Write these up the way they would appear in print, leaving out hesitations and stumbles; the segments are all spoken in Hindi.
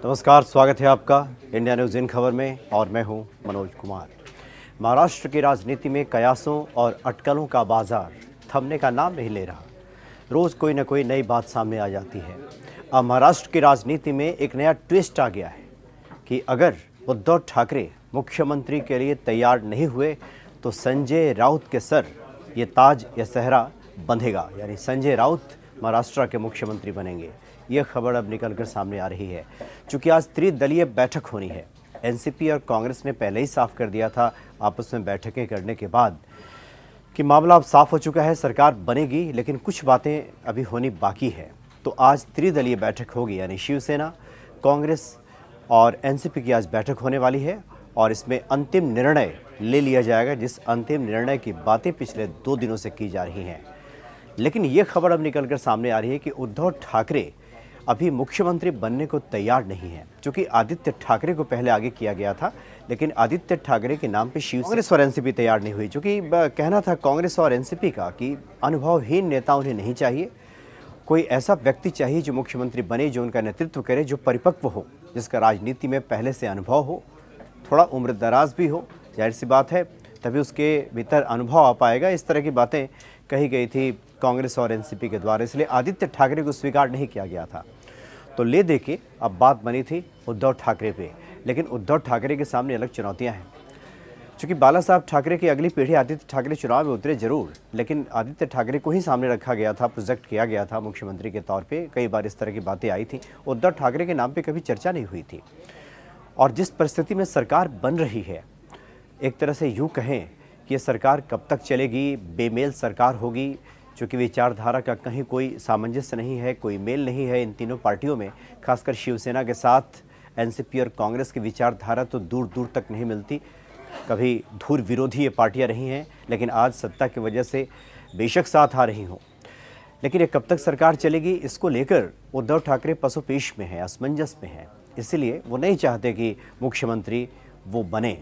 नमस्कार, स्वागत है आपका इंडिया न्यूज़ इन खबर में और मैं हूं मनोज कुमार। महाराष्ट्र की राजनीति में कयासों और अटकलों का बाजार थमने का नाम नहीं ले रहा। रोज़ कोई न कोई नई बात सामने आ जाती है। अब महाराष्ट्र की राजनीति में एक नया ट्विस्ट आ गया है कि अगर उद्धव ठाकरे मुख्यमंत्री के लिए तैयार नहीं हुए तो संजय राउत के सर ये ताज या सेहरा बंधेगा, यानी संजय राउत महाराष्ट्र के मुख्यमंत्री बनेंगे। यह खबर अब निकलकर सामने आ रही है। चूंकि आज त्रिदलीय बैठक होनी है, एनसीपी और कांग्रेस ने पहले ही साफ कर दिया था आपस में बैठकें करने के बाद कि मामला अब साफ हो चुका है, सरकार बनेगी, लेकिन कुछ बातें अभी होनी बाकी है। तो आज त्रिदलीय बैठक होगी, यानी शिवसेना, कांग्रेस और एनसीपी की आज बैठक होने वाली है और इसमें अंतिम निर्णय ले लिया जाएगा, जिस अंतिम निर्णय की बातें पिछले 2 दिनों से की जा रही हैं। लेकिन ये खबर अब निकलकर सामने आ रही है कि उद्धव ठाकरे अभी मुख्यमंत्री बनने को तैयार नहीं है। क्योंकि आदित्य ठाकरे को पहले आगे किया गया था, लेकिन आदित्य ठाकरे के नाम पे कांग्रेस और एनसीपी तैयार नहीं हुई। क्योंकि कहना था कांग्रेस और एनसीपी का कि अनुभवहीन नेता उन्हें नहीं चाहिए, कोई ऐसा व्यक्ति चाहिए जो मुख्यमंत्री बने, जो उनका नेतृत्व करे, जो परिपक्व हो, जिसका राजनीति में पहले से अनुभव हो, थोड़ा उम्र दराज भी हो। जाहिर सी बात है, तभी उसके भीतर अनुभव आ पाएगा। इस तरह की बातें कही गई थी कांग्रेस और एनसीपी के द्वारा, इसलिए आदित्य ठाकरे को स्वीकार नहीं किया गया था। तो ले दे के अब बात बनी थी उद्धव ठाकरे पे, लेकिन उद्धव ठाकरे के सामने अलग चुनौतियां हैं। चूँकि बाला साहब ठाकरे की अगली पीढ़ी आदित्य ठाकरे चुनाव में उतरे जरूर, लेकिन आदित्य ठाकरे को ही सामने रखा गया था, प्रोजेक्ट किया गया था मुख्यमंत्री के तौर पर। कई बार इस तरह की बातें आई थी, उद्धव ठाकरे के नाम पर कभी चर्चा नहीं हुई थी। और जिस परिस्थिति में सरकार बन रही है, एक तरह से यूँ कहें कि ये सरकार कब तक चलेगी, बेमेल सरकार होगी। चूँकि विचारधारा का कहीं कोई सामंजस्य नहीं है, कोई मेल नहीं है इन तीनों पार्टियों में, खासकर शिवसेना के साथ एनसीपी और कांग्रेस की विचारधारा तो दूर दूर तक नहीं मिलती। कभी धुर विरोधी ये पार्टियां रही हैं, लेकिन आज सत्ता की वजह से बेशक साथ आ रही हों, लेकिन ये कब तक सरकार चलेगी, इसको लेकर उद्धव ठाकरे पसोपेश में हैं, असमंजस में हैं। इसीलिए वो नहीं चाहते कि मुख्यमंत्री वो बने।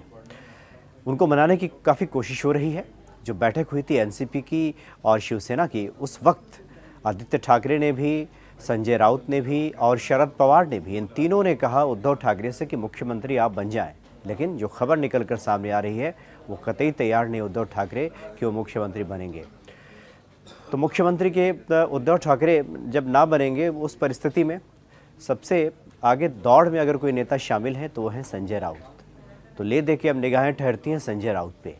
उनको मनाने की काफ़ी कोशिश हो रही है। जो बैठक हुई थी एनसीपी की और शिवसेना की, उस वक्त आदित्य ठाकरे ने भी, संजय राउत ने भी और शरद पवार ने भी, इन तीनों ने कहा उद्धव ठाकरे से कि मुख्यमंत्री आप बन जाएं। लेकिन जो खबर निकलकर सामने आ रही है, वो कतई तैयार नहीं उद्धव ठाकरे कि वो मुख्यमंत्री बनेंगे। तो मुख्यमंत्री के उद्धव ठाकरे जब ना बनेंगे, उस परिस्थिति में सबसे आगे दौड़ में अगर कोई नेता शामिल है तो वो है संजय राउत। तो ले दे के अब निगाहें ठहरती हैं संजय राउत पे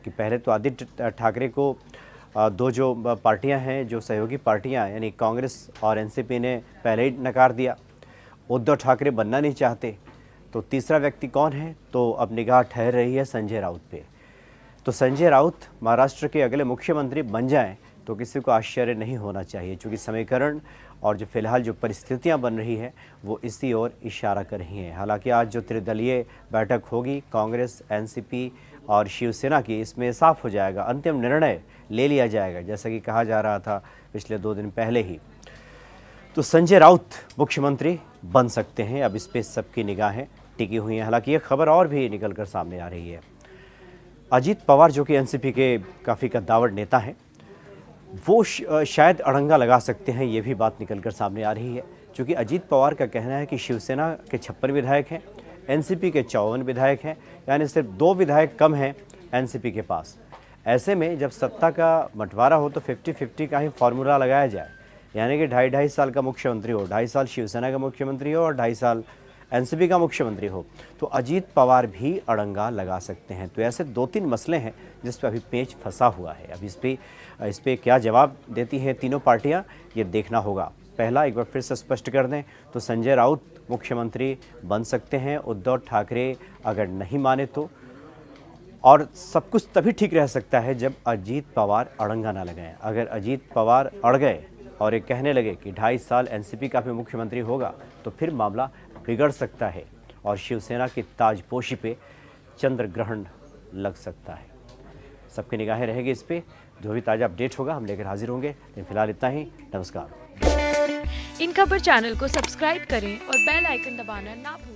कि पहले तो आदित्य ठाकरे को दो जो पार्टियां हैं, जो सहयोगी पार्टियां यानी कांग्रेस और एनसीपी ने पहले ही नकार दिया। उद्धव ठाकरे बनना नहीं चाहते, तो तीसरा व्यक्ति कौन है, तो अब निगाह ठहर रही है संजय राउत पे। तो संजय राउत महाराष्ट्र के अगले मुख्यमंत्री बन जाएं तो किसी को आश्चर्य नहीं होना चाहिए, क्योंकि समीकरण और जो फिलहाल जो परिस्थितियां बन रही है वो इसी ओर इशारा कर रही हैं। हालांकि आज जो त्रिदलीय बैठक होगी कांग्रेस, एनसीपी और शिवसेना की, इसमें साफ हो जाएगा, अंतिम निर्णय ले लिया जाएगा, जैसा कि कहा जा रहा था पिछले 2 दिन पहले ही। तो संजय राउत मुख्यमंत्री बन सकते हैं, अब इस पर सबकी निगाहें टिकी हुई हैं। हालांकि ये खबर और भी निकल कर सामने आ रही है। अजीत पवार जो कि एनसीपी के काफ़ी कद्दावर नेता हैं, वो शायद अड़ंगा लगा सकते हैं, ये भी बात निकलकर सामने आ रही है। क्योंकि अजीत पवार का कहना है कि शिवसेना के 56 विधायक हैं, एनसीपी के 54 विधायक हैं, यानी सिर्फ 2 विधायक कम हैं एनसीपी के पास। ऐसे में जब सत्ता का बंटवारा हो तो 50-50 का ही फॉर्मूला लगाया जाए, यानी कि 2.5 साल का मुख्यमंत्री हो, 2.5 साल शिवसेना का मुख्यमंत्री हो और 2.5 साल एनसीपी का मुख्यमंत्री हो, तो अजीत पवार भी अड़ंगा लगा सकते हैं। तो ऐसे 2-3 मसले हैं जिस पर अभी पेच फंसा हुआ है। अब इस पे क्या जवाब देती हैं तीनों पार्टियां, ये देखना होगा। पहला, एक बार फिर से स्पष्ट कर दें तो संजय राउत मुख्यमंत्री बन सकते हैं, उद्धव ठाकरे अगर नहीं माने तो। और सब कुछ तभी ठीक रह सकता है जब अजीत पवार अड़ंगा ना लगाएं। अगर अजीत पवार अड़ गए और ये कहने लगे कि 2.5 साल एनसीपी का भी मुख्यमंत्री होगा, तो फिर मामला बिगड़ सकता है और शिवसेना की ताजपोशी पे चंद्र ग्रहण लग सकता है। सबकी निगाहें रहेगी इस पे। जो भी ताज़ा अपडेट होगा हम लेकर हाजिर होंगे, लेकिन फिलहाल इतना ही। नमस्कार। इन खबर चैनल को सब्सक्राइब करें और बेल आइकन दबाना ना भूलें।